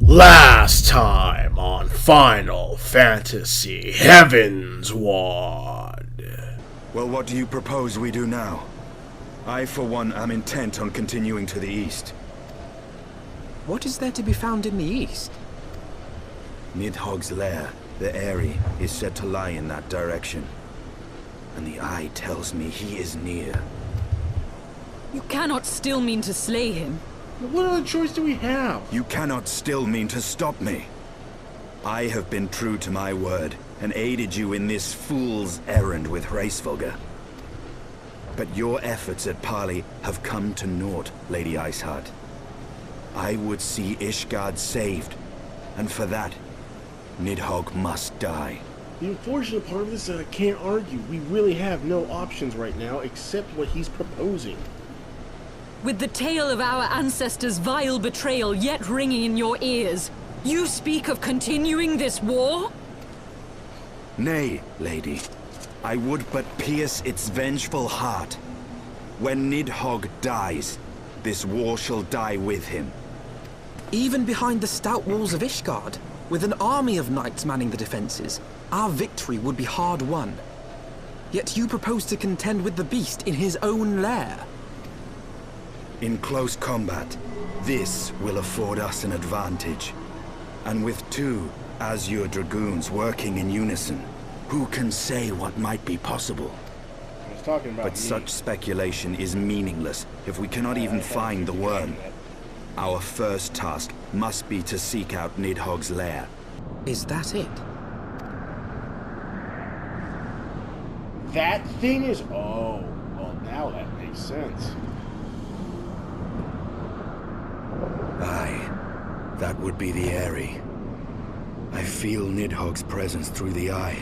Last time on Final Fantasy Heavensward. Well, what do you propose we do now? I, for one, am intent on continuing to the east. What is there to be found in the east? Nidhogg's lair, the Aery, is said to lie in that direction. And the eye tells me he is near. You cannot still mean to slay him. What other choice do we have? You cannot still mean to stop me. I have been true to my word, and aided you in this fool's errand with Reingok. But your efforts at parley have come to naught, Lady Ishgard. I would see Ishgard saved, and for that, Nidhogg must die. The unfortunate part of this is that I can't argue. We really have no options right now except what he's proposing. With the tale of our ancestors' vile betrayal yet ringing in your ears, you speak of continuing this war? Nay, lady. I would but pierce its vengeful heart. When Nidhogg dies, this war shall die with him. Even behind the stout walls of Ishgard, with an army of knights manning the defenses, our victory would be hard won. Yet you propose to contend with the beast in his own lair. In close combat, this will afford us an advantage. And with two Azure Dragoons working in unison, who can say what might be possible? I was talking about But such speculation is meaningless if we cannot even find the worm. Our first task must be to seek out Nidhogg's lair. Is that it? That thing is... Oh, well now that makes sense. Aye, that would be the Aery. I feel Nidhogg's presence through the eye,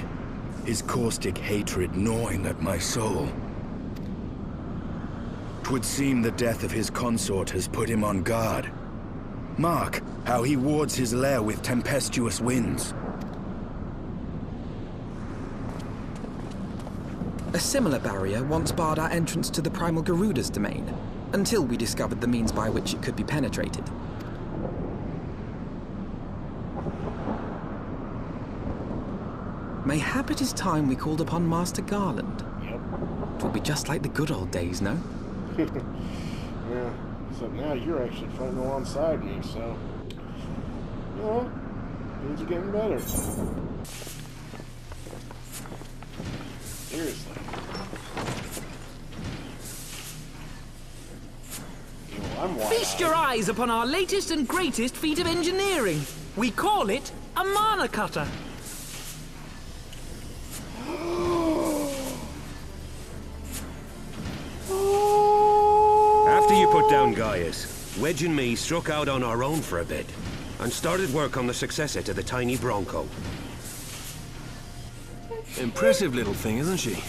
his caustic hatred gnawing at my soul. 'Twould seem the death of his consort has put him on guard. Mark how he wards his lair with tempestuous winds. A similar barrier once barred our entrance to the Primal Garuda's domain, until we discovered the means by which it could be penetrated. Mayhap it is time we called upon Master Garland. Yep. It will be just like the good old days, no? Yeah, so now you're actually fighting alongside me, so... You know, things are getting better. Seriously. I'm wide-eyed. Feast your eyes upon our latest and greatest feat of engineering. We call it a mana cutter. After you put down Gaius, Wedge and me struck out on our own for a bit, and started work on the successor to the tiny Bronco. Impressive little thing, isn't she?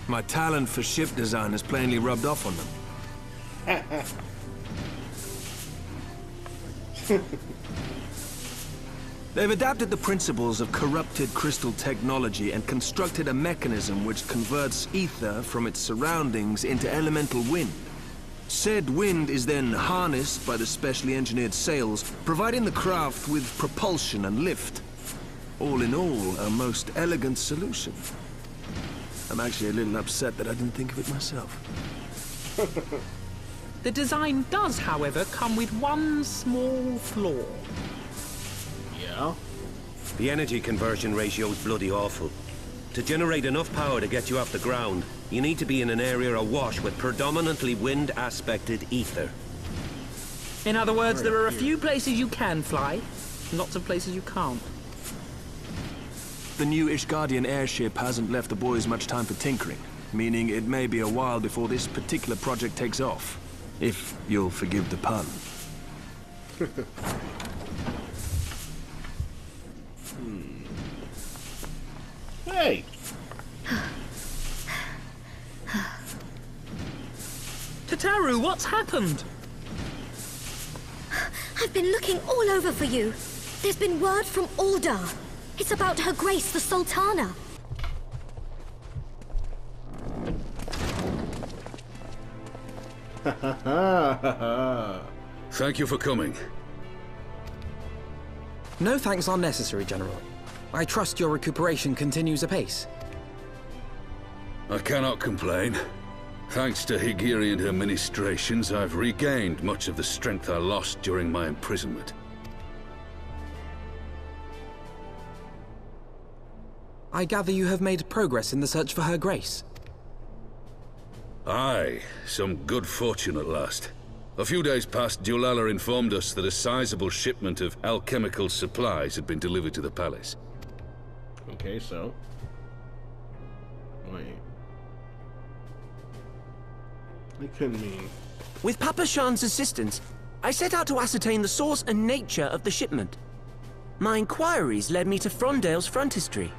My talent for ship design has plainly rubbed off on them. They've adapted the principles of corrupted crystal technology and constructed a mechanism which converts ether from its surroundings into elemental wind. Said wind is then harnessed by the specially engineered sails, providing the craft with propulsion and lift. All in all, a most elegant solution. I'm actually a little upset that I didn't think of it myself. The design does, however, come with one small flaw. Yeah? The energy conversion ratio is bloody awful. To generate enough power to get you off the ground, you need to be in an area awash with predominantly wind-aspected ether. In other words, there are a few places you can fly, lots of places you can't. The new Ishgardian airship hasn't left the boys much time for tinkering, meaning it may be a while before this particular project takes off. If you'll forgive the pun. Hey! Tataru, what's happened? I've been looking all over for you. There's been word from Aldar. It's about Her Grace, the Sultana. Thank you for coming. No thanks are necessary, General. I trust your recuperation continues apace. I cannot complain. Thanks to Higiri and her ministrations, I've regained much of the strength I lost during my imprisonment. I gather you have made progress in the search for Her Grace. Aye, some good fortune at last. A few days past, Dulala informed us that a sizable shipment of alchemical supplies had been delivered to the palace. Okay, so... Wait. It couldn't mean... With Papa Shan's assistance, I set out to ascertain the source and nature of the shipment. My inquiries led me to Frondale's frontistery.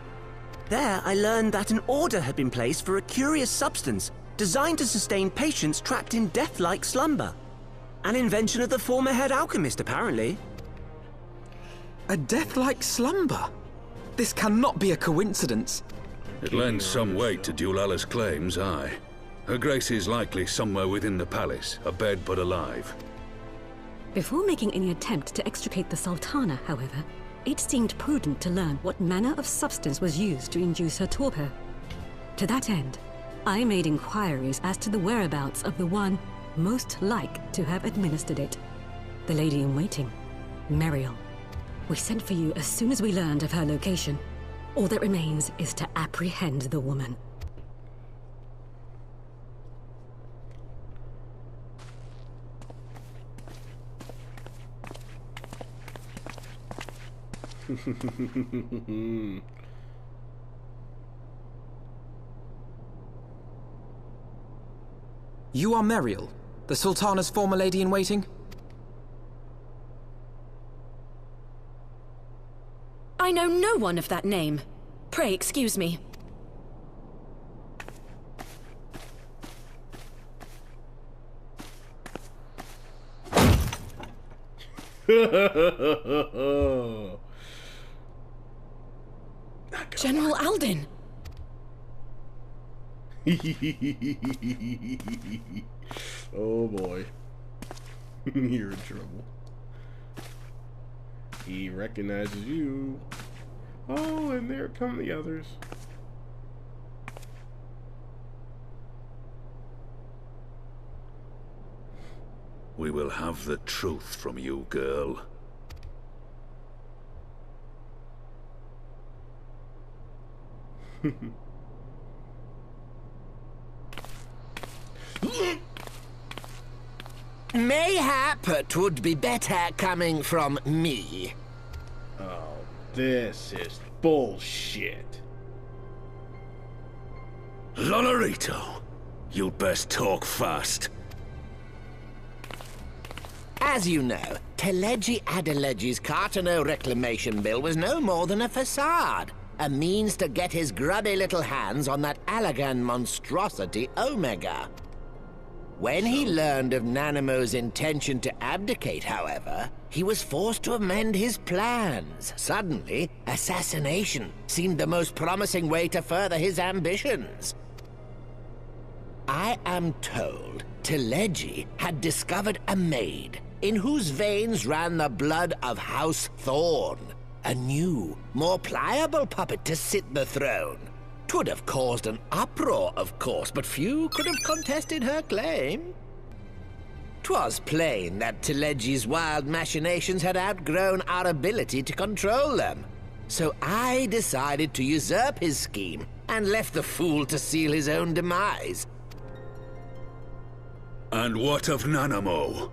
There, I learned that an order had been placed for a curious substance designed to sustain patients trapped in death-like slumber. An invention of the former head alchemist, apparently. A death-like slumber? This cannot be a coincidence. It lends some weight to Dulala's claims, aye. Her Grace is likely somewhere within the palace, abed but alive. Before making any attempt to extricate the Sultana, however, it seemed prudent to learn what manner of substance was used to induce her torpor. To that end, I made inquiries as to the whereabouts of the one most like to have administered it. The lady in waiting, Meriel. We sent for you as soon as we learned of her location. All that remains is to apprehend the woman. You are Meriel, the Sultana's former lady-in-waiting? I know no one of that name. Pray excuse me. General Alden! Oh boy. You're in trouble. He recognizes you. Oh, and there come the others. We will have the truth from you, girl. Mayhap it would be better coming from me. Oh, this is bullshit. Lonorito, you'd best talk fast. As you know, Teleji Adeleji's Cartano reclamation bill was no more than a facade. A means to get his grubby little hands on that Allagan monstrosity Omega. When he learned of Nanamo's intention to abdicate, however, he was forced to amend his plans. Suddenly, assassination seemed the most promising way to further his ambitions. I am told Teleji had discovered a maid in whose veins ran the blood of House Thorn. A new, more pliable puppet to sit the throne. 'Twould have caused an uproar, of course, but few could have contested her claim. 'Twas plain that Teleji's wild machinations had outgrown our ability to control them. So I decided to usurp his scheme and left the fool to seal his own demise. And what of Nanamo?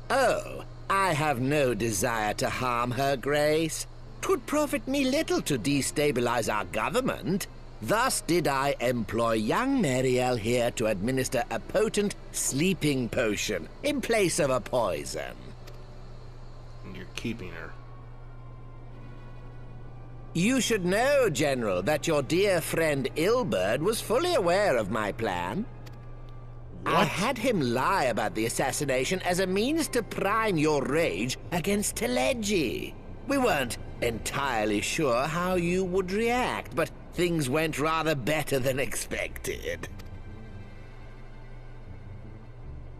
Oh, I have no desire to harm her grace. 'Twould profit me little to destabilize our government. Thus did I employ young Meriel here to administer a potent sleeping potion in place of a poison. And you're keeping her. You should know, General, that your dear friend Ilberd was fully aware of my plan. What? I had him lie about the assassination as a means to prime your rage against Teledji. We weren't entirely sure how you would react, but things went rather better than expected.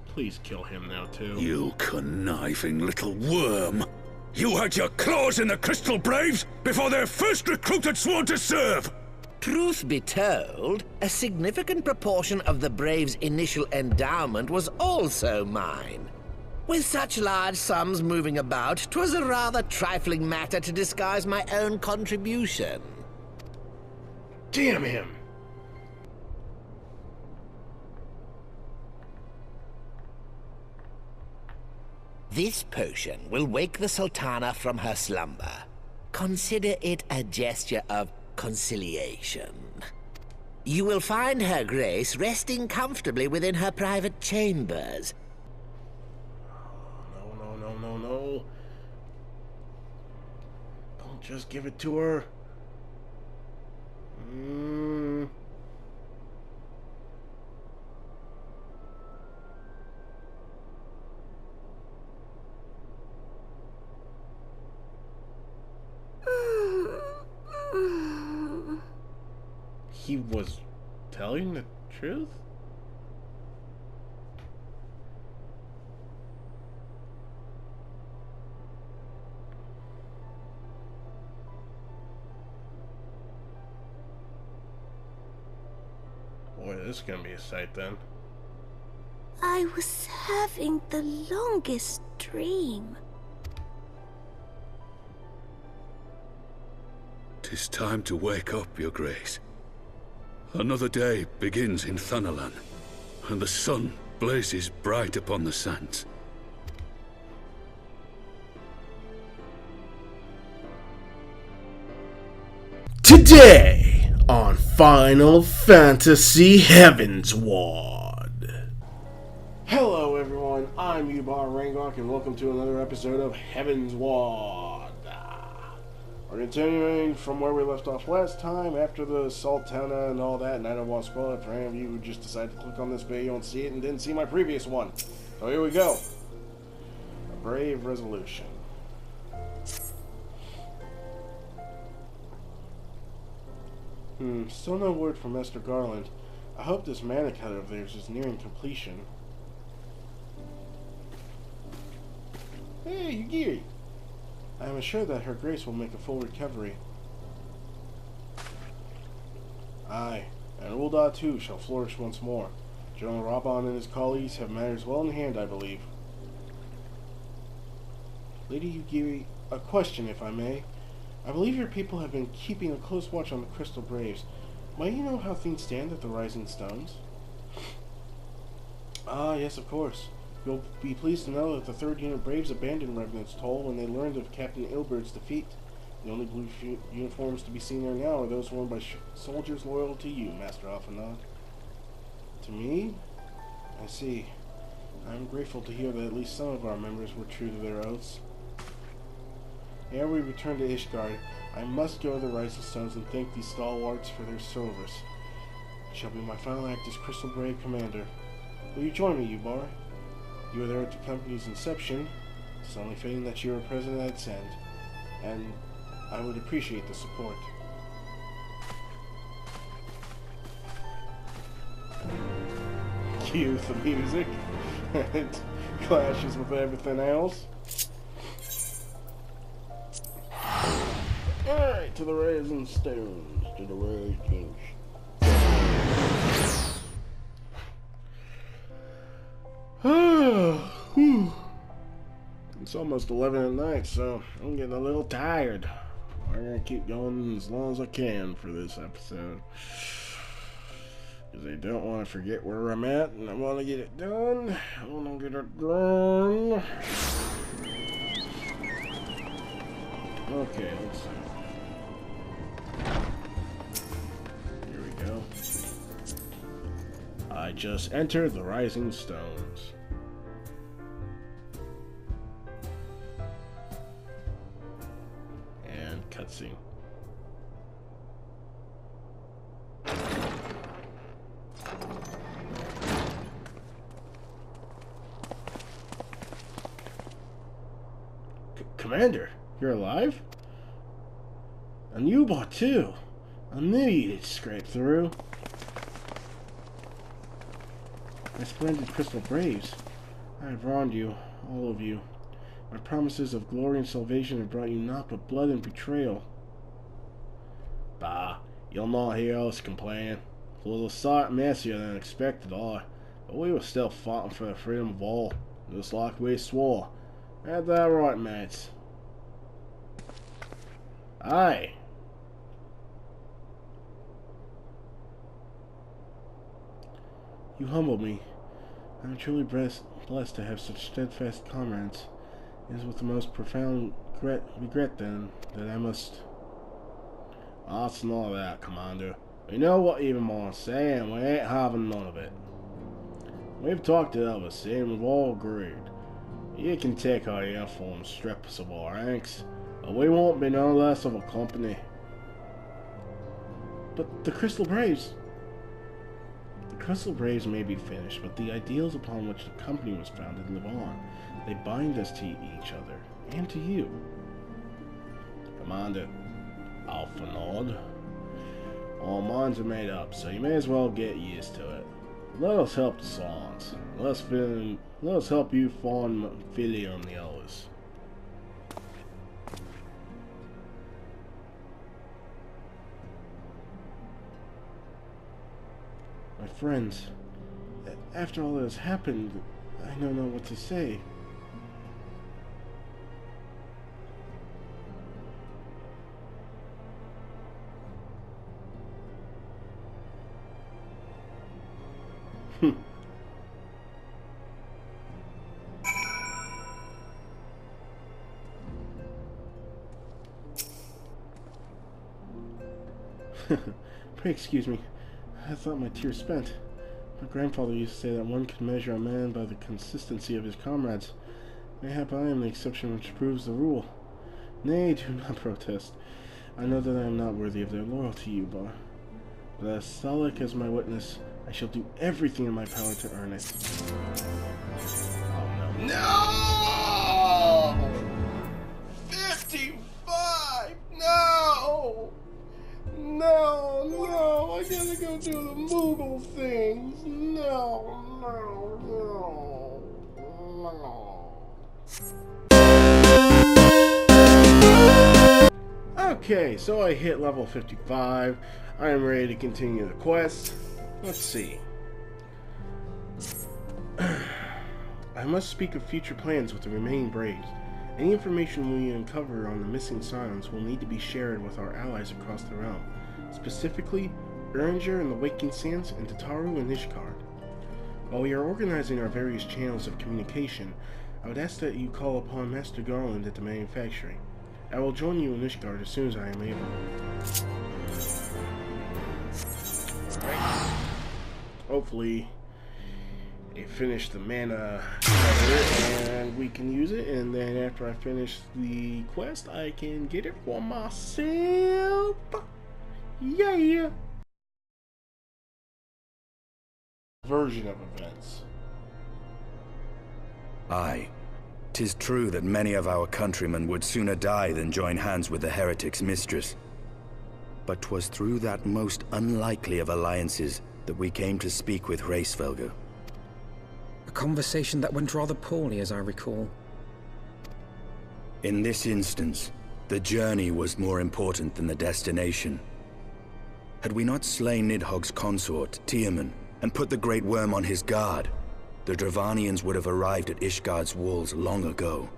Please kill him now, too. You conniving little worm! You had your claws in the Crystal Braves before their first recruit had sworn to serve! Truth be told, a significant proportion of the Braves' initial endowment was also mine. With such large sums moving about, 'twas a rather trifling matter to disguise my own contribution. Damn him! This potion will wake the Sultana from her slumber. Consider it a gesture of conciliation. You will find Her Grace resting comfortably within her private chambers. No. Don't just give it to her. He was telling the truth? Boy, this is gonna be a sight then. I was having the longest dream. 'Tis time to wake up, Your Grace. Another day begins in Thanalan, and the sun blazes bright upon the sands. Today on Final Fantasy Heavensward. Hello everyone, I'm Yubar, Reingok, and welcome to another episode of Heavensward. We're continuing from where we left off last time, after the Sultana and all that, and I don't want to spoil it for any of you who just decided to click on this video and see it and didn't see my previous one. So here we go. A brave resolution. Still no word from Esther Garland. I hope this mana cut of theirs is nearing completion. Hey, Yugiri! I am assured that Her Grace will make a full recovery. Aye, and Ul'dah too shall flourish once more. General Raban and his colleagues have matters well in hand, I believe. Lady Yugiri, a question if I may. I believe your people have been keeping a close watch on the Crystal Braves. Might you know how things stand at the Rising Stones? Ah, yes, of course. You'll be pleased to know that the 3rd Unit Braves abandoned Revenant's Toll when they learned of Captain Ilberd's defeat. The only blue uniforms to be seen there now are those worn by soldiers loyal to you, Master Alphanod. To me? I see. I am grateful to hear that at least some of our members were true to their oaths. Ere we return to Ishgard, I must go to the Rising Stones and thank these stalwarts for their service. It shall be my final act as Crystal Brave Commander. Will you join me, Yubar? You were there at the company's inception. It's only fitting that you were present at its end, and I would appreciate the support. Cue the music. It clashes with everything else. Alright, to the Rising Stones. To the Rising Stones. It's almost 11 at night, so I'm getting a little tired. I'm gonna keep going as long as I can for this episode, because I don't want to forget where I'm at, and I want to get it done. I want to get it done. Okay, let's see. Here we go. I just entered the Rising Stones. And cutscene. Commander, you're alive? And Yubar too. I knew you'd scrape through. My splendid Crystal Braves, I have wronged you, all of you. My promises of glory and salvation have brought you naught but blood and betrayal. Bah, you'll not hear us complain. It was a sight messier than expected, but we were still fighting for the freedom of all, just like we swore. Ain't that right, mates? Aye. You humble me. I am truly blessed to have such steadfast comrades. It is with the most profound regret then that I must... That's none of that, Commander. We know what you want to say, and we ain't having none of it. We've talked it over, see, and we've all agreed. You can take our uniforms, strip us of our ranks, but we won't be no less of a company. But the Crystal Braves... The Crystal Braves may be finished, but the ideals upon which the company was founded live on. They bind us to each other, and to you. Commander, Alpha Nord. All minds are made up, so you may as well get used to it. Let us help the Sons. Let us help you find Filia and the others. My friends, after all that has happened, I don't know what to say. Pray excuse me. I thought my tears spent. My grandfather used to say that one can measure a man by the consistency of his comrades. Mayhap I am the exception which proves the rule. Nay, do not protest. I know that I am not worthy of their loyalty, Yubar. But as Salik as my witness, I shall do everything in my power to earn it. Oh no. No! 55! No! No, I gotta go do the Moogle things. No. Okay, so I hit level 55. I am ready to continue the quest. Let's see. I must speak of future plans with the remaining Braves. Any information we uncover on the missing Scions will need to be shared with our allies across the realm, specifically Erlanger and the Waking Sands, and Tataru and Ishgard. While we are organizing our various channels of communication, I would ask that you call upon Master Garland at the manufacturing. I will join you in Ishgard as soon as I am able. Hopefully, they finish the mana and we can use it, and then after I finish the quest, I can get it for myself. Yeah. Version of events. Aye. 'Tis true that many of our countrymen would sooner die than join hands with the heretic's mistress. But 'twas through that most unlikely of alliances that we came to speak with Reisvelger. A conversation that went rather poorly, as I recall. In this instance, the journey was more important than the destination. Had we not slain Nidhogg's consort, Tiaman, and put the Great Worm on his guard, the Dravanians would have arrived at Ishgard's walls long ago.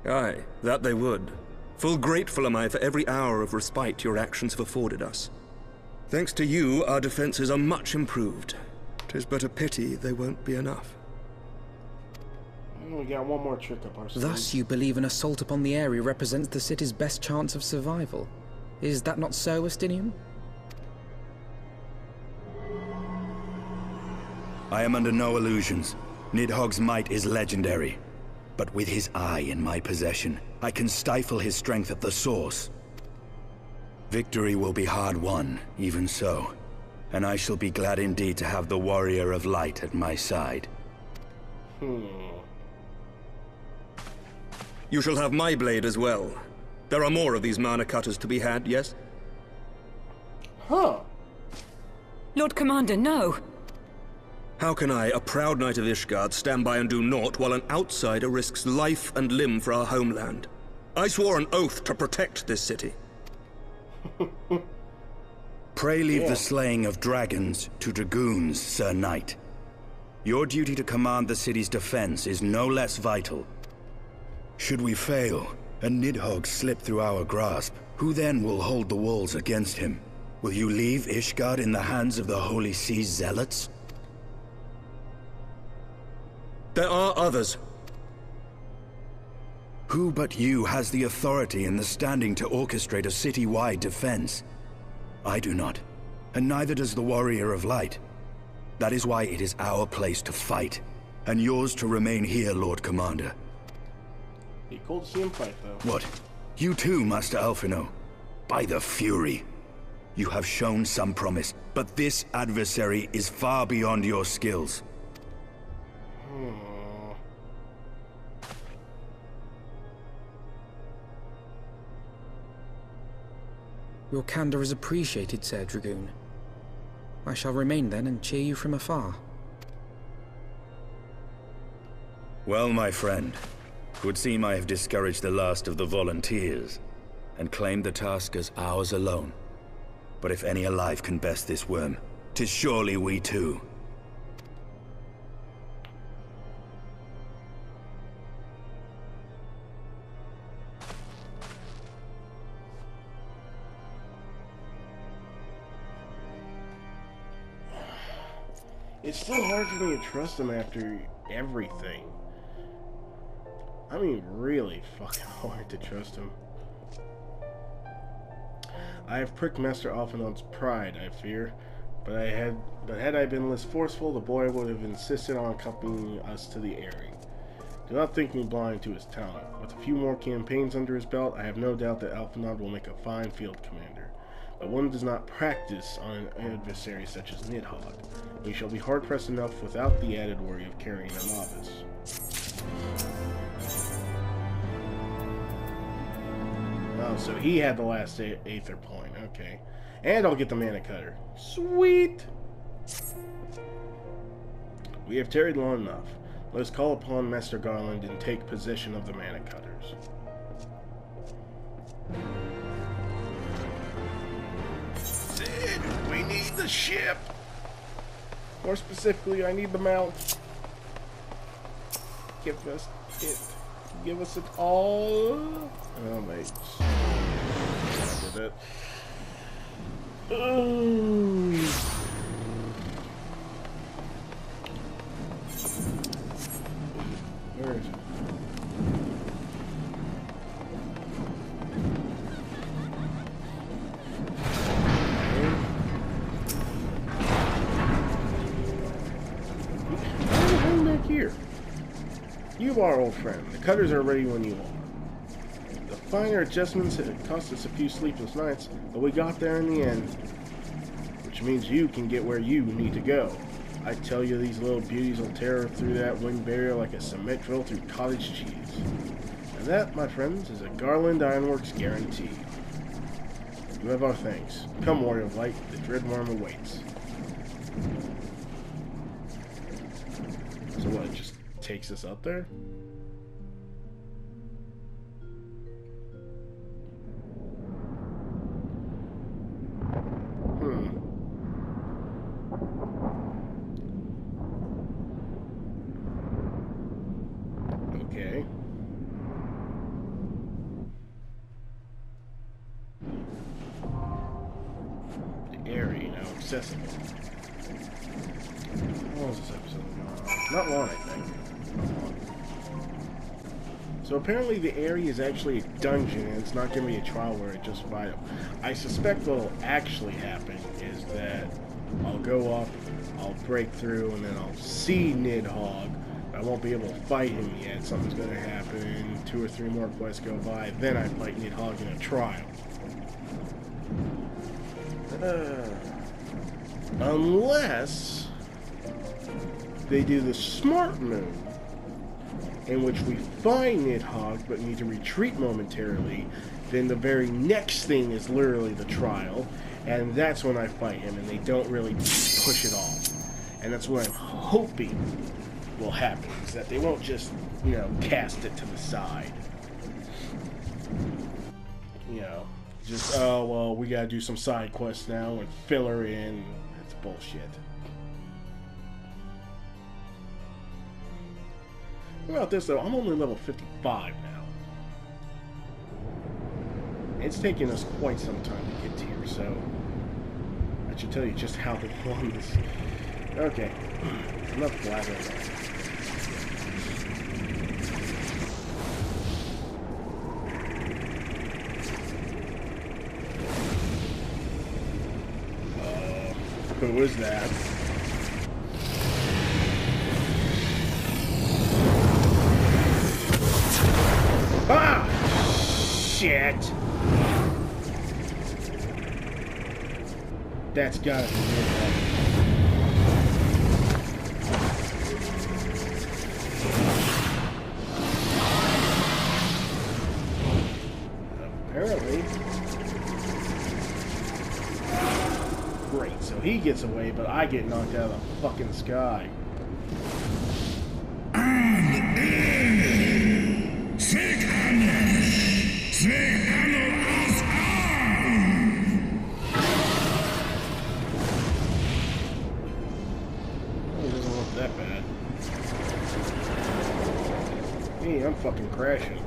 Aye, that they would. Full grateful am I for every hour of respite your actions have afforded us. Thanks to you, our defenses are much improved. 'Tis but a pity they won't be enough. We got one more trick up our sleeve. Thus you believe an assault upon the Aery represents the city's best chance of survival. Is that not so, Estinien? I am under no illusions. Nidhogg's might is legendary. But with his eye in my possession, I can stifle his strength at the source. Victory will be hard won, even so. And I shall be glad indeed to have the Warrior of Light at my side. You shall have my blade as well. There are more of these mana cutters to be had, yes? Huh. Lord Commander, no. How can I, a proud knight of Ishgard, stand by and do naught while an outsider risks life and limb for our homeland? I swore an oath to protect this city. Pray leave the slaying of dragons to dragoons, Sir Knight. Your duty to command the city's defense is no less vital. Should we fail, and Nidhogg slip through our grasp, who then will hold the walls against him? Will you leave Ishgard in the hands of the Holy Sea's zealots? There are others. Who but you has the authority and the standing to orchestrate a city-wide defense? I do not, and neither does the Warrior of Light. That is why it is our place to fight, and yours to remain here, Lord Commander. Be cool to see him fight, though. What? You too, Master Alphino? By the Fury. You have shown some promise, but this adversary is far beyond your skills. Your candor is appreciated, Sir Dragoon. I shall remain then and cheer you from afar. Well, my friend, it would seem I have discouraged the last of the volunteers, and claimed the task as ours alone. But if any alive can best this worm, 'tis surely we too. It's still hard for me to trust him after everything. I mean, really fucking hard to trust him. I have pricked Master Alphanon's pride, I fear, but had I been less forceful, the boy would have insisted on accompanying us to the Aery. Do not think me blind to his talent. With a few more campaigns under his belt, I have no doubt that Alphanon will make a fine field commander. But one does not practice on an adversary such as Nidhogg. We shall be hard-pressed enough without the added worry of carrying a novice. Oh, so he had the last Aether point. Okay. And I'll get the mana cutter. Sweet! We have tarried long enough. Let us call upon Master Garland and take possession of the mana cutters. Sid, we need the ship! More specifically, I need the mount. Give us it. Give us it all. Oh, mate. I did it. Where is it? Here. Yubar, old friend. The cutters are ready when you are. The finer adjustments had cost us a few sleepless nights, but we got there in the end. Which means you can get where you need to go. I tell you, these little beauties will tear through that wind barrier like a cement drill through cottage cheese. And that, my friends, is a Garland Ironworks guarantee. You have our thanks. Come, Warrior of Light, the Dreadworm awaits. So what, it just takes us up there? Okay. The Aery, now accessible. What was this episode? Not long, I think. So apparently the Aery is actually a dungeon, and it's not going to be a trial where it just vital. I suspect what'll actually happen is that I'll go up, I'll break through, and then I'll see Nidhogg. I won't be able to fight him yet. Something's going to happen. 2 or 3 more quests go by. Then I fight Nidhogg in a trial. Unless they do the smart move in which we find Nidhogg but need to retreat momentarily. Then the very next thing is literally the trial, and that's when I fight him, and they don't really push it off. And that's what I'm hoping will happen, is that they won't just, you know, cast it to the side. You know, just, oh, well, we gotta do some side quests now and fill her in. It's bullshit. What about this, though? I'm only level 55 now. It's taken us quite some time to get here, so that should tell you just how the long this. Okay, enough blabbering. Who is that? Ah! Shit! That's gotta be Nidhogg. Apparently. Great, so he gets away, but I get knocked out of the fucking sky. I'm fucking crashing.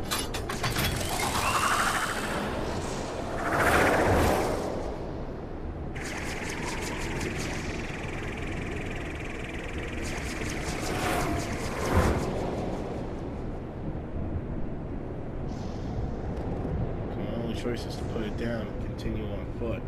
So my only choice is to put it down and continue on foot.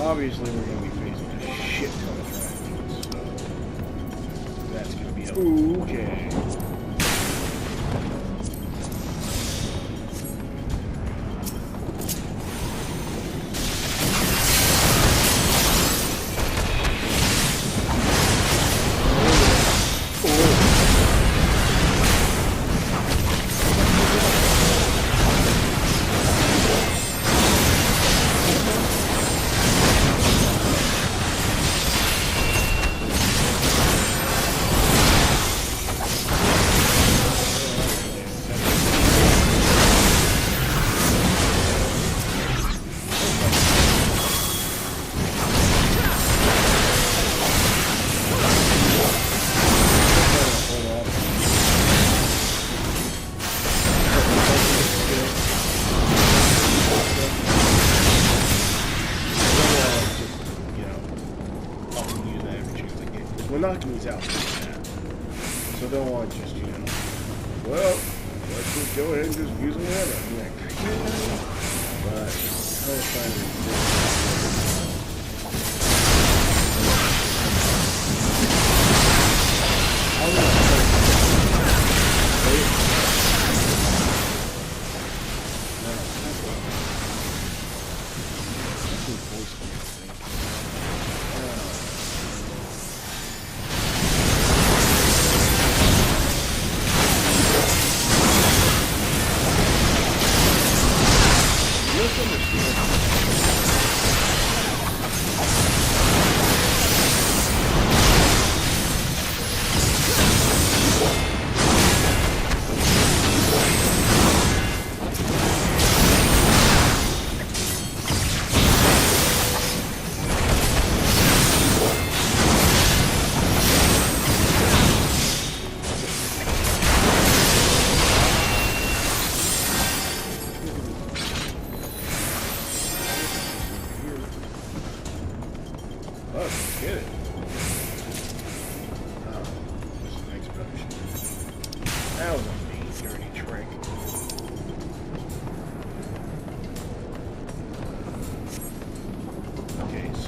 Obviously, we're going to be facing a shit ton of dragons, so that's going to be okay. We're knocking these out like that. So don't want to just, you know, well, let's just go ahead and just use them whatever. I mean, I could, but I'm trying to find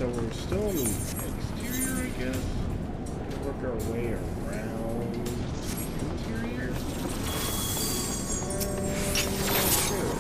so we're still in the exterior, I guess. work our way around the interior? Sure.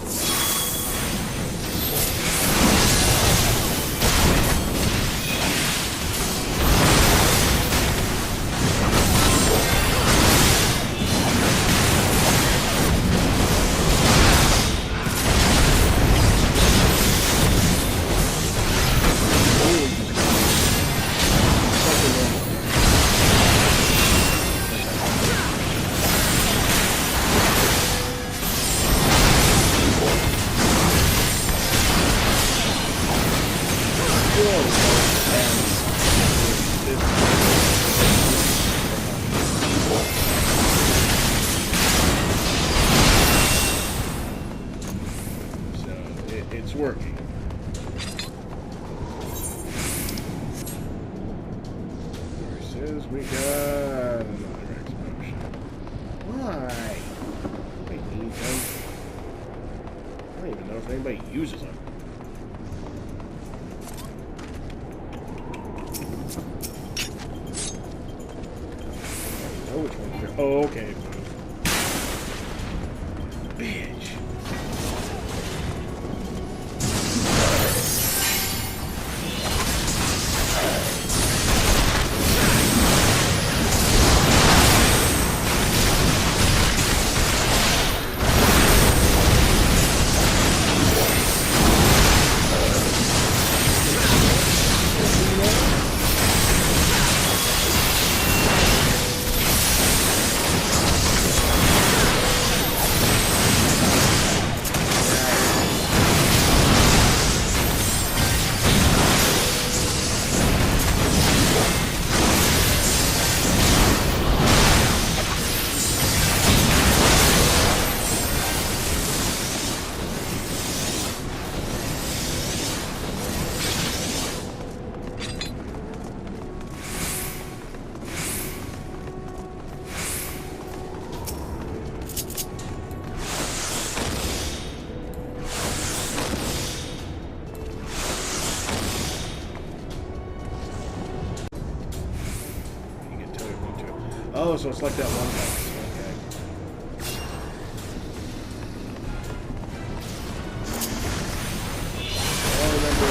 It's working. It says we got another explosion. Why? Nobody needs them. I don't even know if anybody uses them. I know which one they're... Oh, okay. Bitch. Oh, so it's like that one boss. Okay. I remember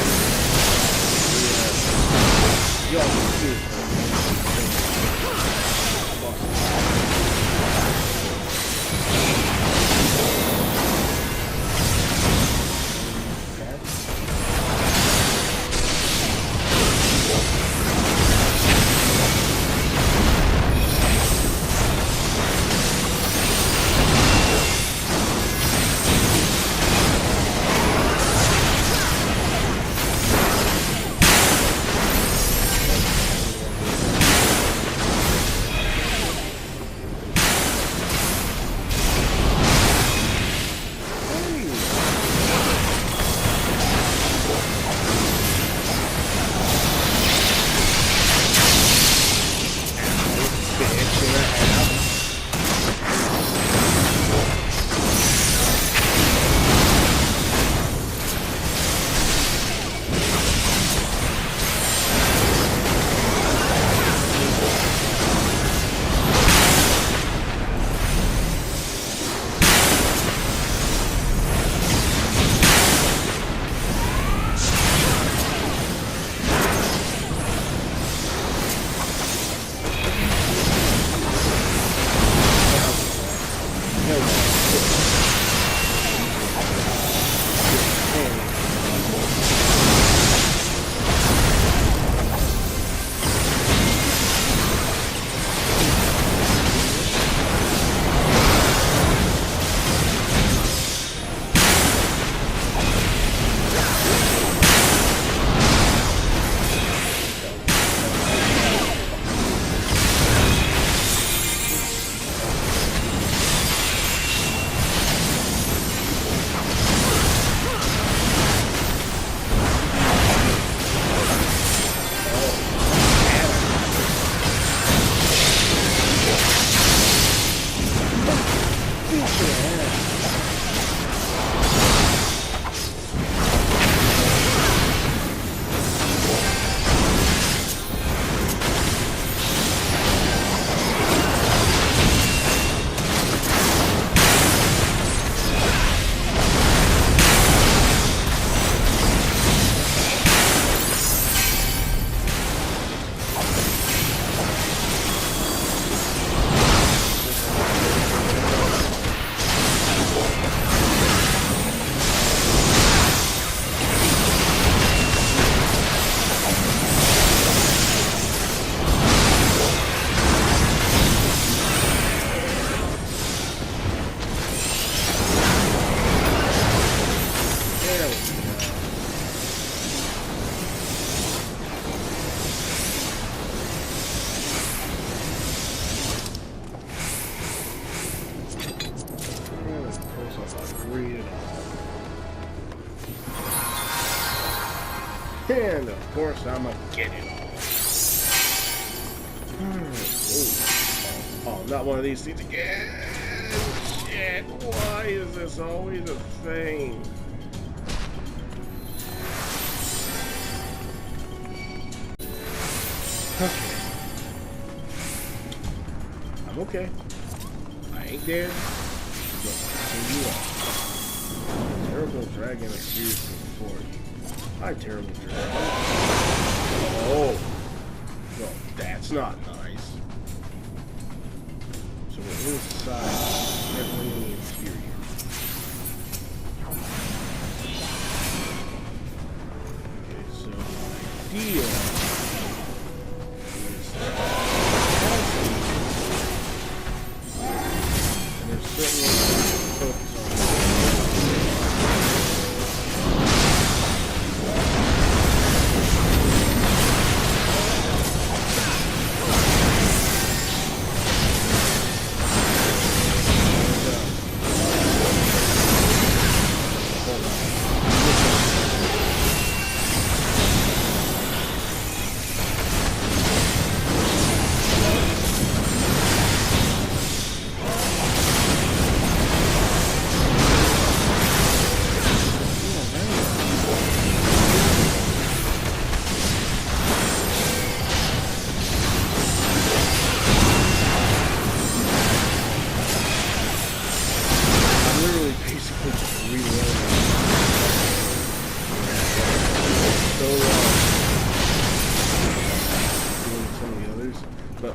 And of course I'm gonna get it. Oh, not one of these things again. Shit, why is this always a thing? Okay. I'm okay. I ain't dead. But you are. Terrible dragon appears before you. Hi, terrible dragon. Oh. Well, that's not nice. So we're inside, definitely in the interior. Okay, so the idea is that and there's certainly focus on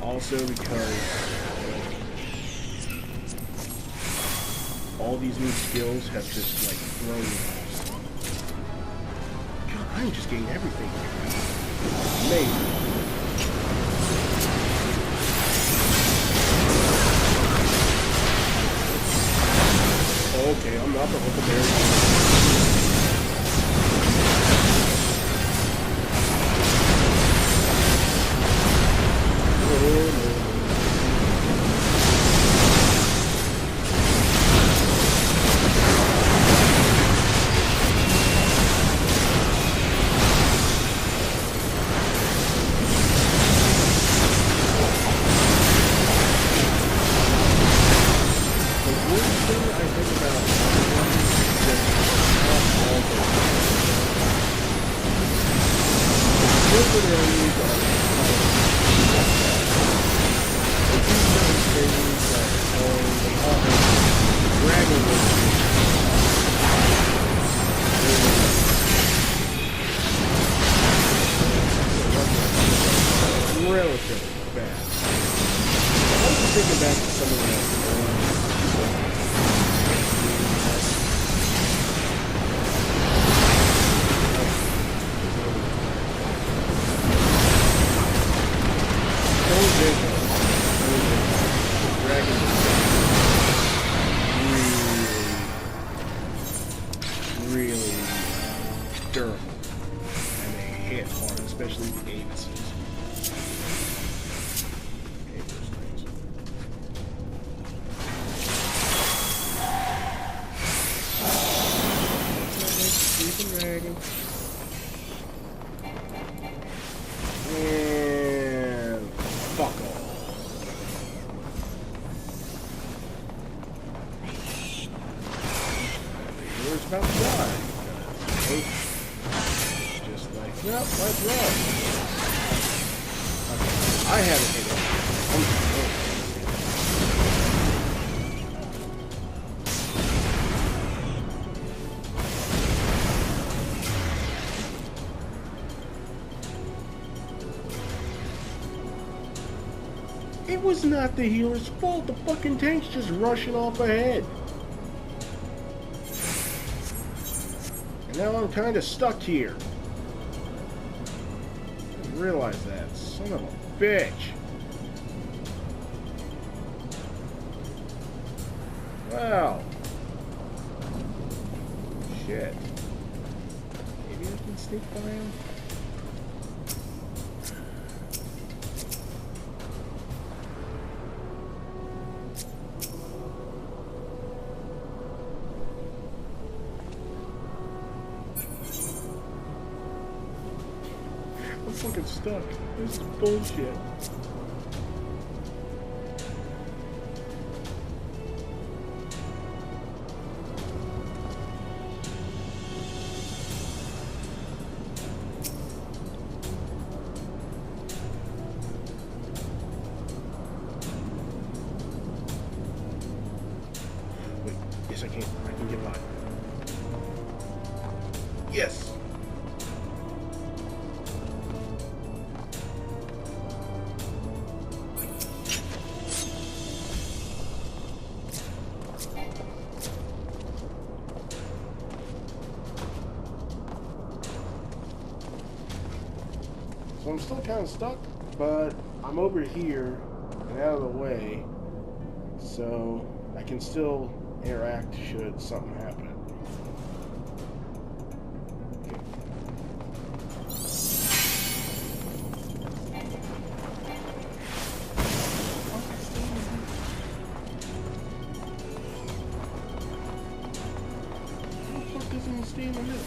also because all these new skills have just like thrown me. God, I'm just getting everything. Amazing. Okay, I'm not the Huckleberry. It was not the healer's fault. The fucking tank's just rushing off ahead. And now I'm kind of stuck here. I didn't realize that. Son of a bitch. Wow. Shit. Maybe I can sneak by him? fucking stuck. This is bullshit. Wait, yes I can get by. Yes! So I'm still kind of stuck, but I'm over here and out of the way, so I can still interact should something happen. What the fuck doesn't it stay in the middle?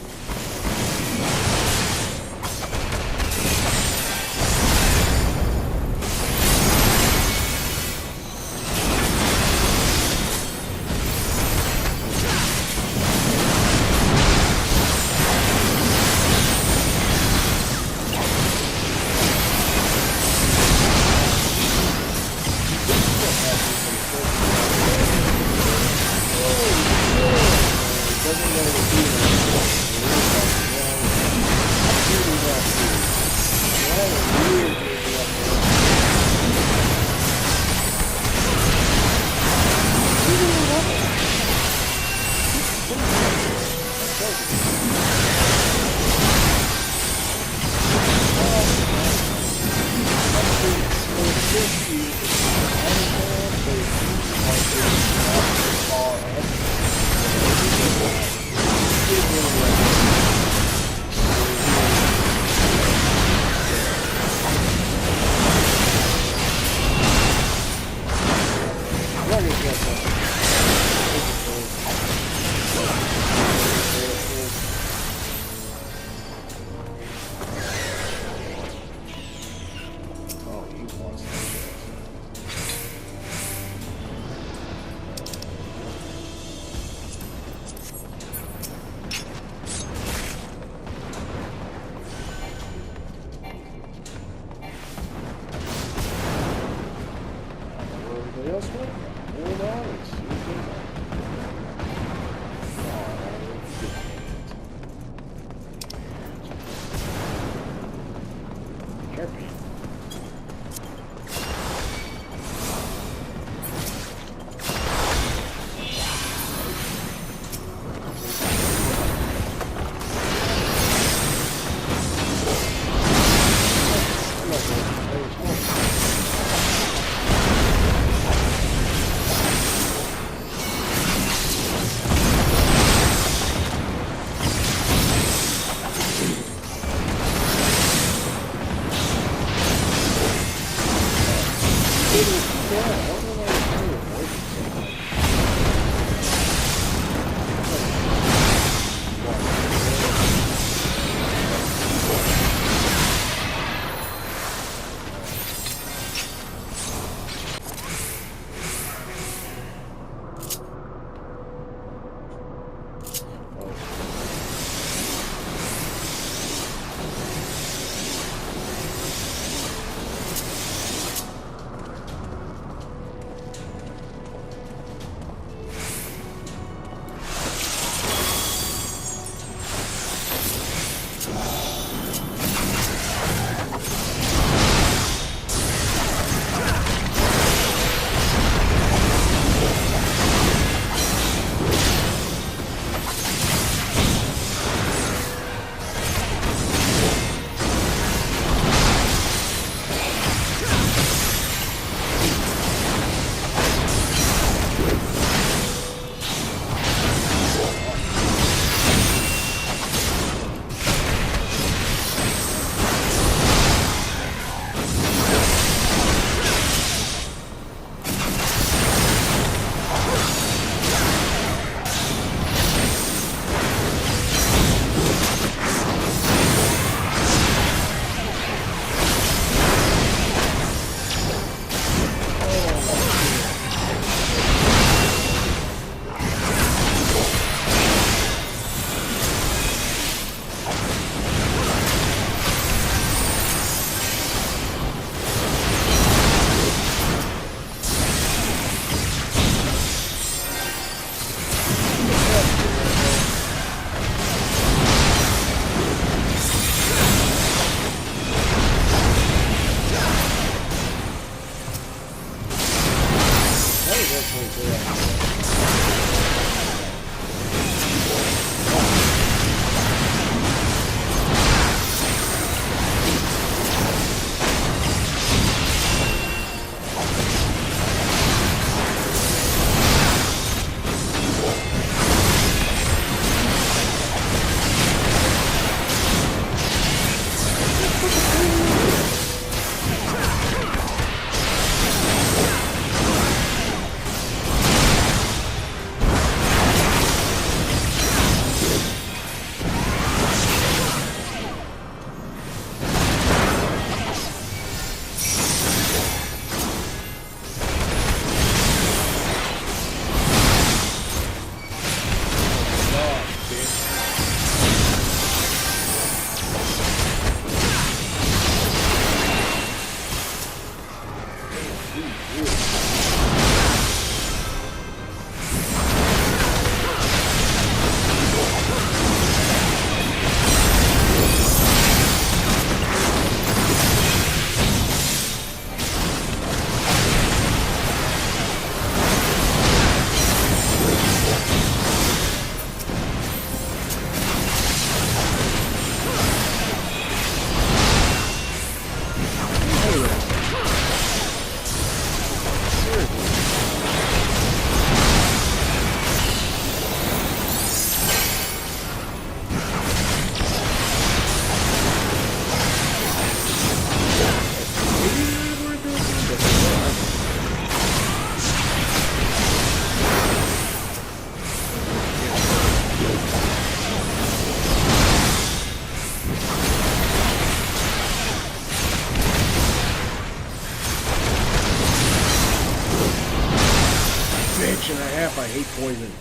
I hate poison.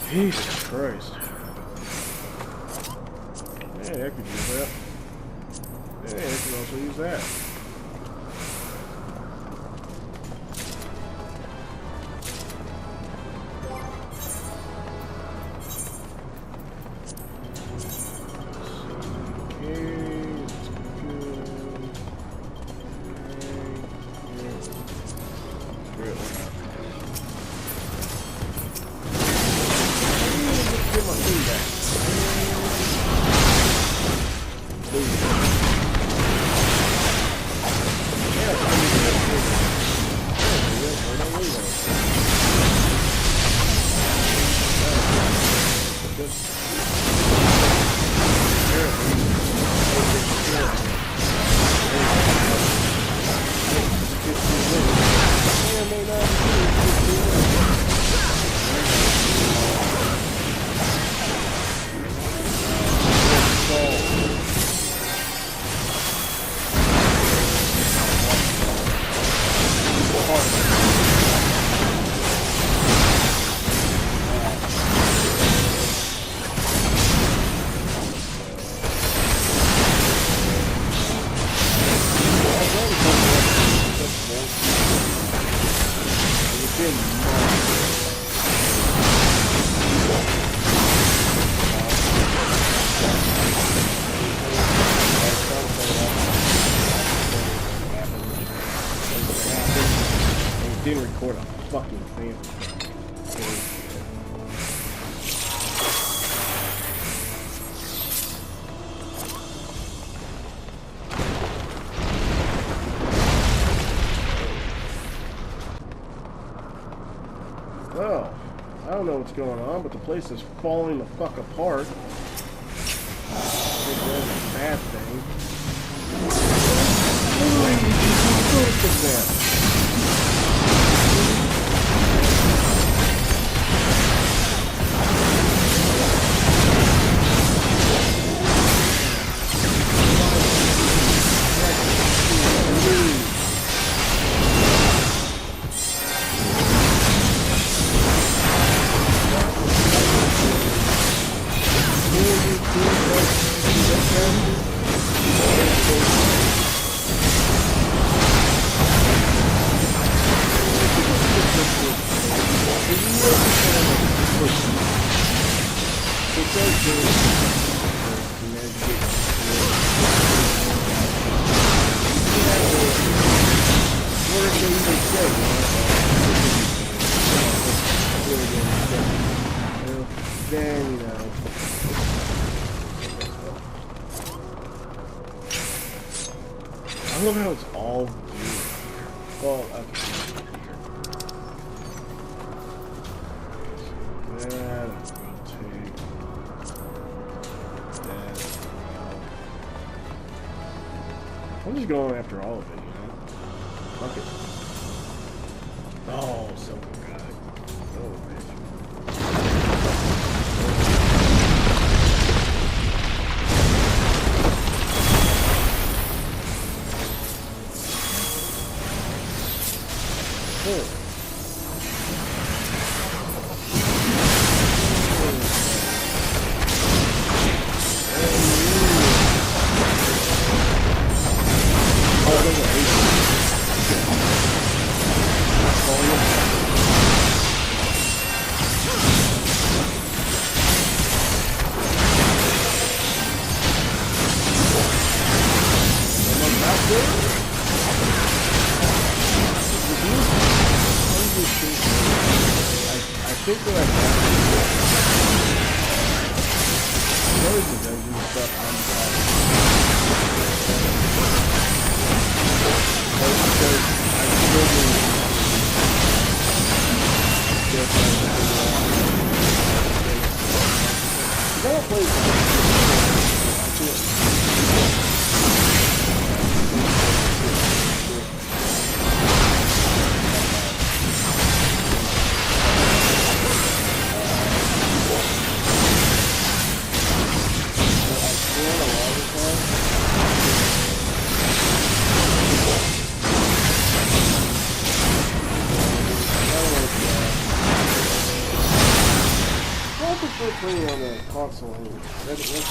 Jesus Christ. Yeah, I could use that. Yeah, I could also use that. Didn't record a fucking thing. Well, I don't know what's going on, but the place is falling the fuck apart. I think that's a bad thing. Then, you know. I love how it's all blue. Well, okay. That, rotate. That. I'm just going after all of it, you know? Fuck it. Oh, Silver God. Oh, bitch. Playing on the console anyway. Let's get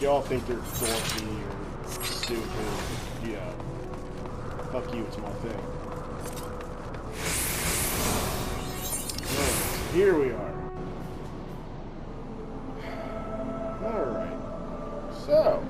y'all think they're dorky or stupid, yeah. Fuck you, it's my thing. Right, here we are. Alright. So.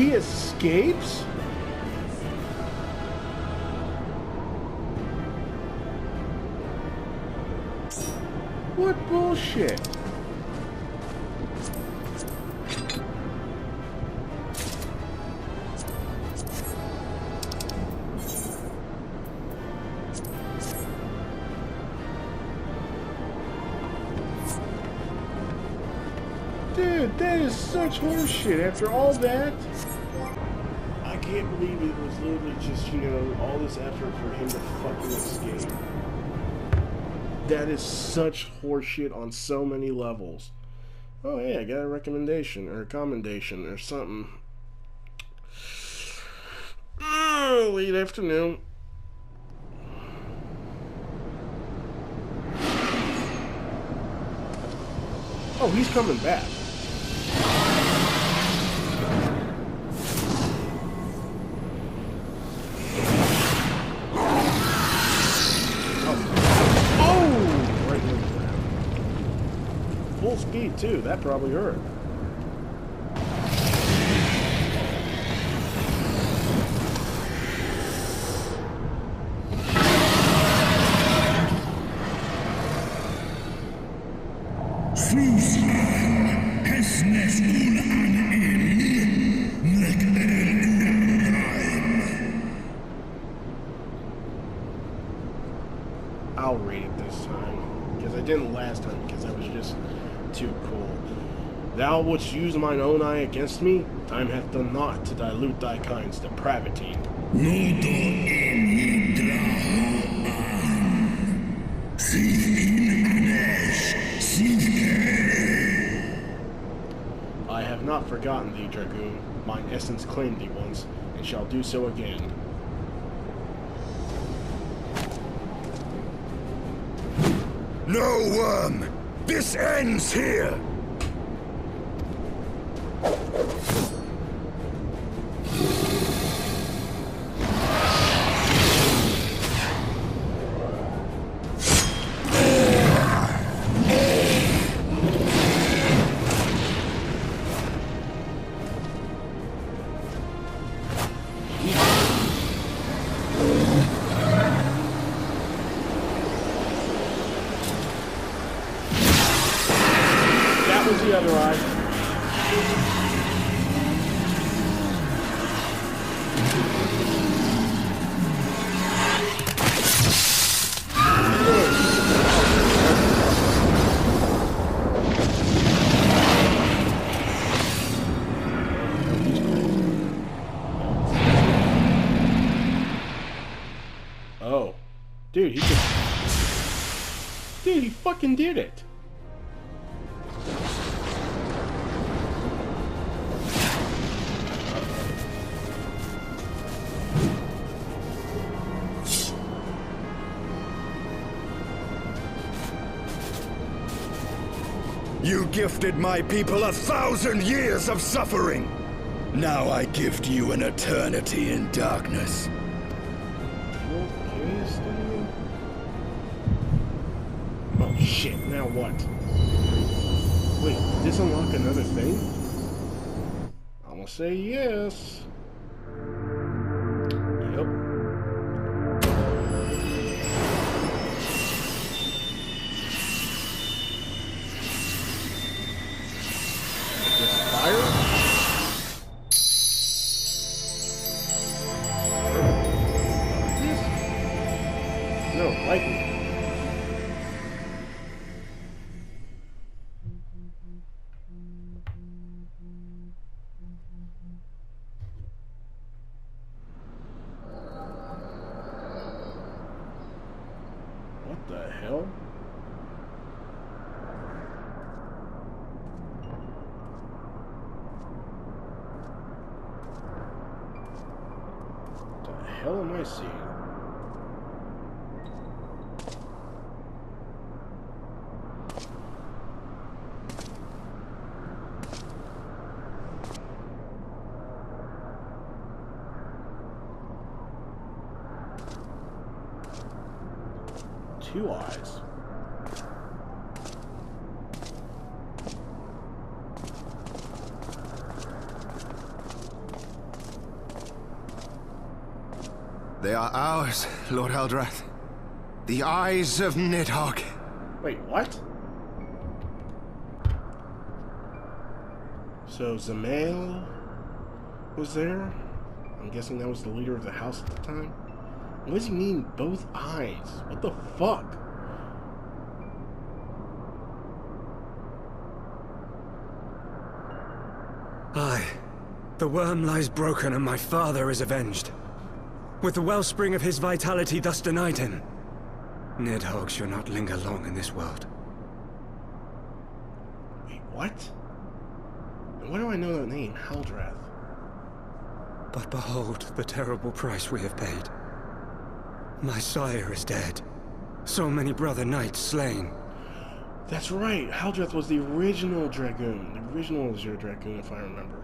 He escapes? What bullshit? Dude, that is such horseshit. After all that, I can't believe it was literally just, you know, all this effort for him to fucking escape. That is such horseshit on so many levels. Oh, hey, I got a recommendation or a commendation or something. Oh, late afternoon. Oh, he's coming back. Full speed too, that probably hurt. I'll read it this time, because I didn't last time, because I was just too cool. Thou wouldst use mine own eye against me? Time hath done naught to dilute thy kind's depravity. I have not forgotten thee, Dragoon. Mine essence claimed thee once, and shall do so again. No, worm! This ends here! The other eye. Oh. Dude, he fucking did it. You gifted my people 1,000 years of suffering. Now I gift you an eternity in darkness. Okay, Estinien. Oh shit, now what? Wait, did this unlock another thing? I'm gonna say yes. Yep. What the hell? What the hell am I seeing? Two eyes. They are ours, Lord Eldrath. The eyes of Nidhogg. Wait, what? So Zamael was there? I'm guessing that was the leader of the house at the time. What does he mean, both eyes? What the fuck? Aye. The worm lies broken and my father is avenged. With the wellspring of his vitality thus denied him, Nidhogg shall not linger long in this world. Wait, what? And why do I know that name, Haldrath? But behold the terrible price we have paid. My sire is dead. So many brother knights slain. That's right, Haldrath was the original Dragoon. The original Azure Dragoon, if I remember.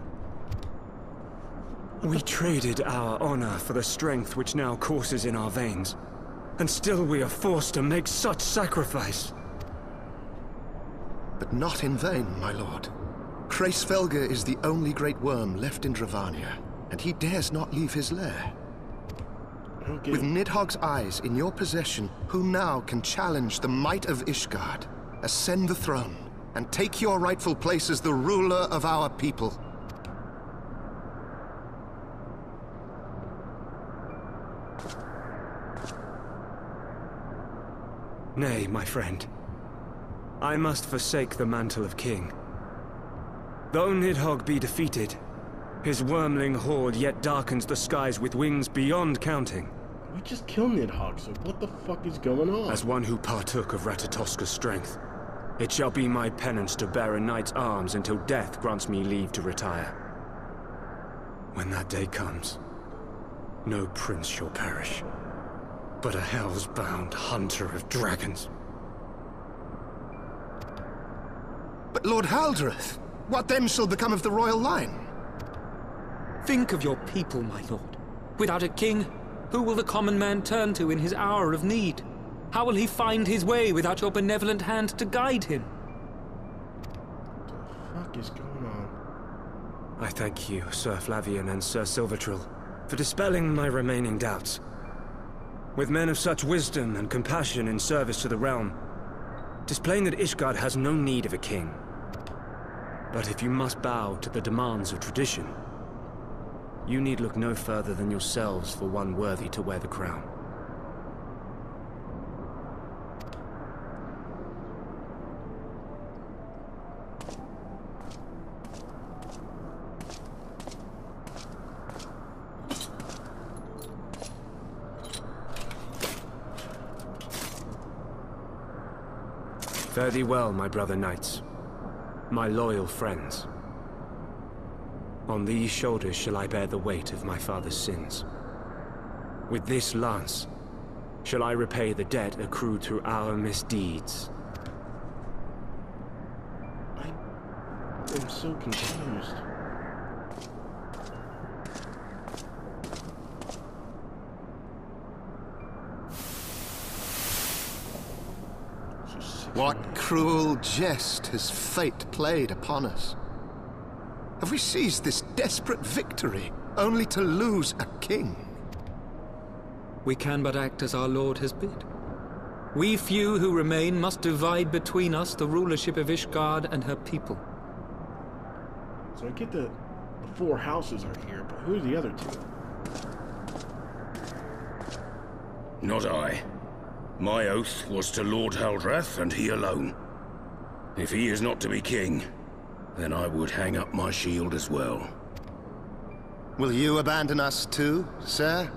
We traded our honor for the strength which now courses in our veins. And still we are forced to make such sacrifice. But not in vain, my lord. Hraesvelgr is the only great worm left in Dravania, and he dares not leave his lair. With Nidhogg's eyes in your possession, who now can challenge the might of Ishgard, ascend the throne, and take your rightful place as the ruler of our people? Nay, my friend. I must forsake the mantle of king. Though Nidhogg be defeated, his wormling horde yet darkens the skies with wings beyond counting. We just killed Nidhogg, so what the fuck is going on? As one who partook of Ratatoska's strength, it shall be my penance to bear a knight's arms until death grants me leave to retire. When that day comes, no prince shall perish, but a hell's-bound hunter of dragons. But Lord Haldrath, what then shall become of the royal line? Think of your people, my lord. Without a king, who will the common man turn to in his hour of need? How will he find his way without your benevolent hand to guide him? What the fuck is going on? I thank you, Sir Flavian and Sir Silvertrill, for dispelling my remaining doubts. With men of such wisdom and compassion in service to the realm, 'tis plain that Ishgard has no need of a king. But if you must bow to the demands of tradition, you need look no further than yourselves for one worthy to wear the crown. Fare thee well, my brother knights, my loyal friends. On these shoulders shall I bear the weight of my father's sins. With this lance shall I repay the debt accrued through our misdeeds. I'm so confused. What cruel jest has fate played upon us? Have we seized this desperate victory, only to lose a king? We can but act as our lord has bid. We few who remain must divide between us the rulership of Ishgard and her people. So I get the four houses are here, but who are the other two? Not I. My oath was to Lord Haldrath, and he alone. If he is not to be king, then I would hang up my shield as well. Will you abandon us too, sir?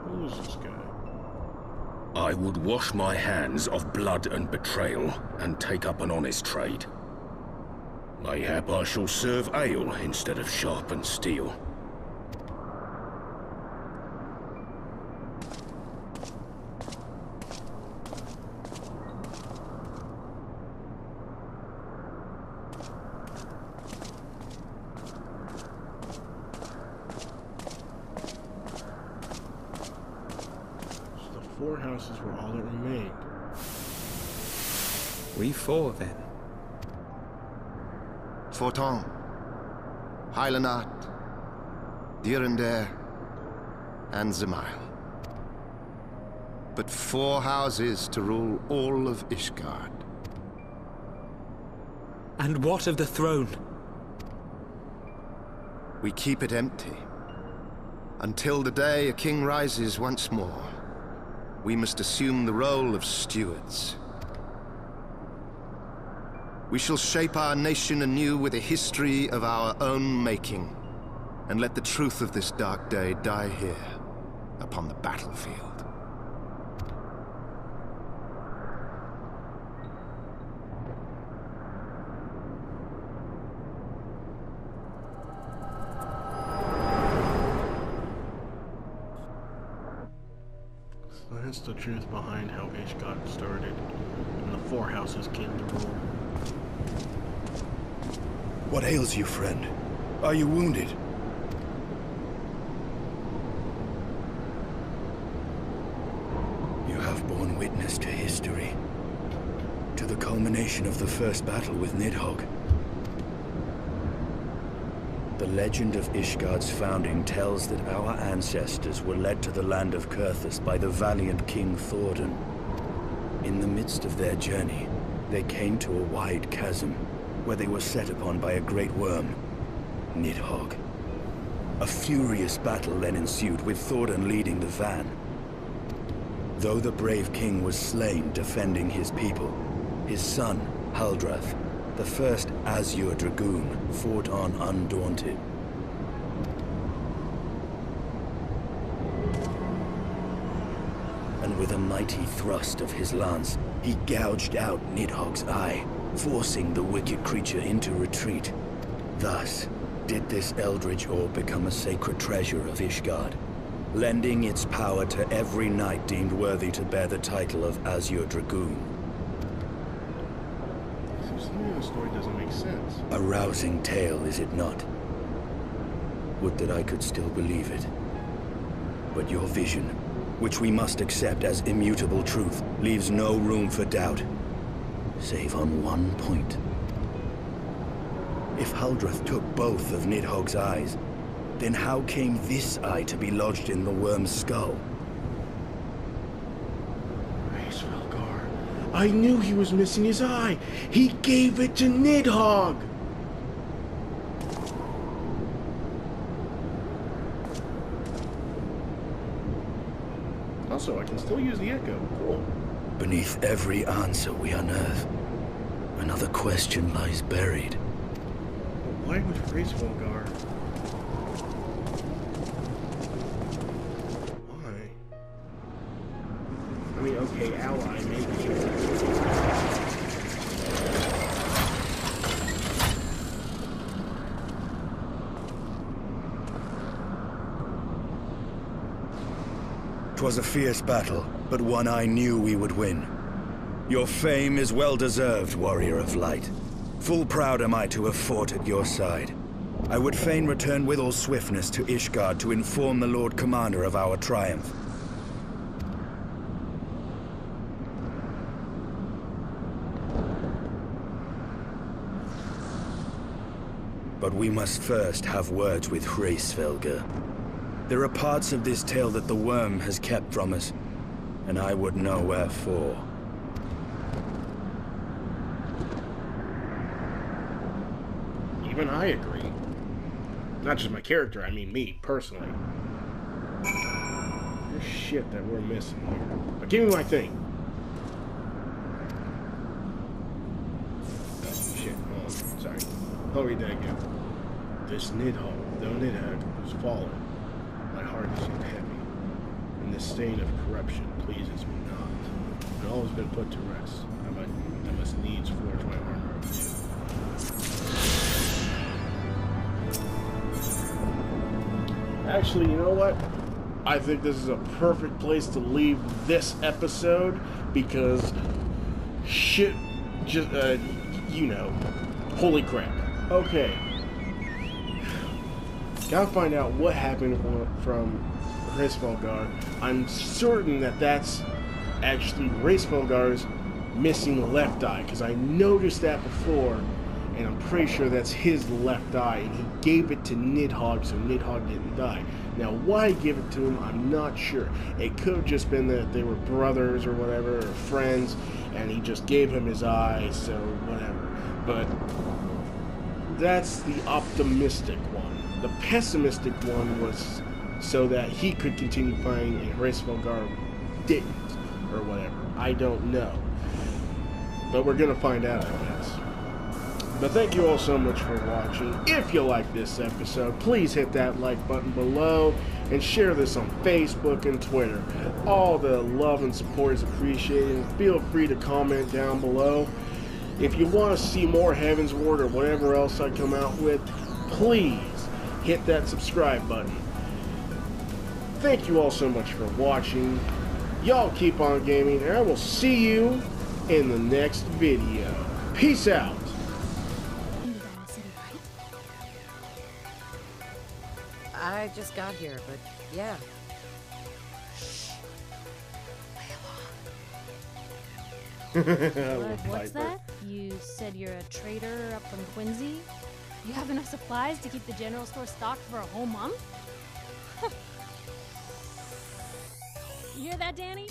Who is this guy? I would wash my hands of blood and betrayal, and take up an honest trade. Mayhap I shall serve ale instead of sharpened steel. Four houses were all that remained. We four, then. Forton, Highlandart, Dyrendare, and Zemail. But 4 houses to rule all of Ishgard. And what of the throne? We keep it empty. Until the day a king rises once more, we must assume the role of stewards. We shall shape our nation anew with a history of our own making, and let the truth of this dark day die here, upon the battlefield. That's the truth behind how Ishgard started, and the 4 houses came to rule. What ails you, friend? Are you wounded? You have borne witness to history, to the culmination of the first battle with Nidhogg. The legend of Ishgard's founding tells that our ancestors were led to the land of Kurthus by the valiant King Thordan. In the midst of their journey, they came to a wide chasm, where they were set upon by a great worm, Nidhogg. A furious battle then ensued, with Thordan leading the van. Though the brave king was slain defending his people, his son, Haldrath, the first Azure Dragoon, fought on undaunted. And with a mighty thrust of his lance, he gouged out Nidhogg's eye, forcing the wicked creature into retreat. Thus, did this eldritch orb become a sacred treasure of Ishgard, lending its power to every knight deemed worthy to bear the title of Azure Dragoon. The story doesn't make sense. A rousing tale, is it not? Would that I could still believe it. But your vision, which we must accept as immutable truth, leaves no room for doubt, save on one point. If Haldrath took both of Nidhogg's eyes, then how came this eye to be lodged in the worm's skull? I knew he was missing his eye. He gave it to Nidhogg. Also, I can still use the echo. Cool. Beneath every answer we unearth, another question lies buried. Why would Heavensward? Why? I mean, okay, ally, maybe. 'Twas a fierce battle, but one I knew we would win. Your fame is well deserved, warrior of light. Full proud am I to have fought at your side. I would fain return with all swiftness to Ishgard to inform the Lord Commander of our triumph. But we must first have words with Hraesvelgr. There are parts of this tale that the worm has kept from us, and I would know wherefore. Even I agree. Not just my character, I mean me, personally. There's shit that we're missing here. But give me my thing. Oh, shit. Oh, sorry. I'll read that again. This Nidhogg, though Nidhogg was fallen, my heart is yet heavy, and this stain of corruption pleases me not. And all has been put to rest. I must needs forge my armor of new. Actually, you know what? I think this is a perfect place to leave this episode, because shit just, you know, holy crap. Okay. Gotta find out what happened from Hraesvelgr. I'm certain that that's actually Hraesvelgr's missing left eye, because I noticed that before, and I'm pretty sure that's his left eye, and he gave it to Nidhogg so Nidhogg didn't die. Now, why give it to him, I'm not sure. It could have just been that they were brothers or whatever, or friends, and he just gave him his eye, so whatever. But that's the optimistic one. The pessimistic one was so that he could continue playing and Hraesvelgar didn't, or whatever. I don't know. But we're going to find out, I guess. But thank you all so much for watching. If you like this episode, please hit that like button below and share this on Facebook and Twitter. All the love and support is appreciated. Feel free to comment down below. If you want to see more Heavensward or whatever else I come out with, please hit that subscribe button. Thank you all so much for watching. Y'all keep on gaming, and I will see you in the next video. Peace out. I just got here, but yeah. Shh. Play along. What's that? You said you're a trader up from Quincy? You have enough supplies to keep the general store stocked for a whole month? You hear that, Danny?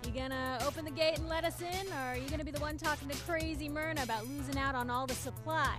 You gonna open the gate and let us in, or are you gonna be the one talking to crazy Myrna about losing out on all the supply?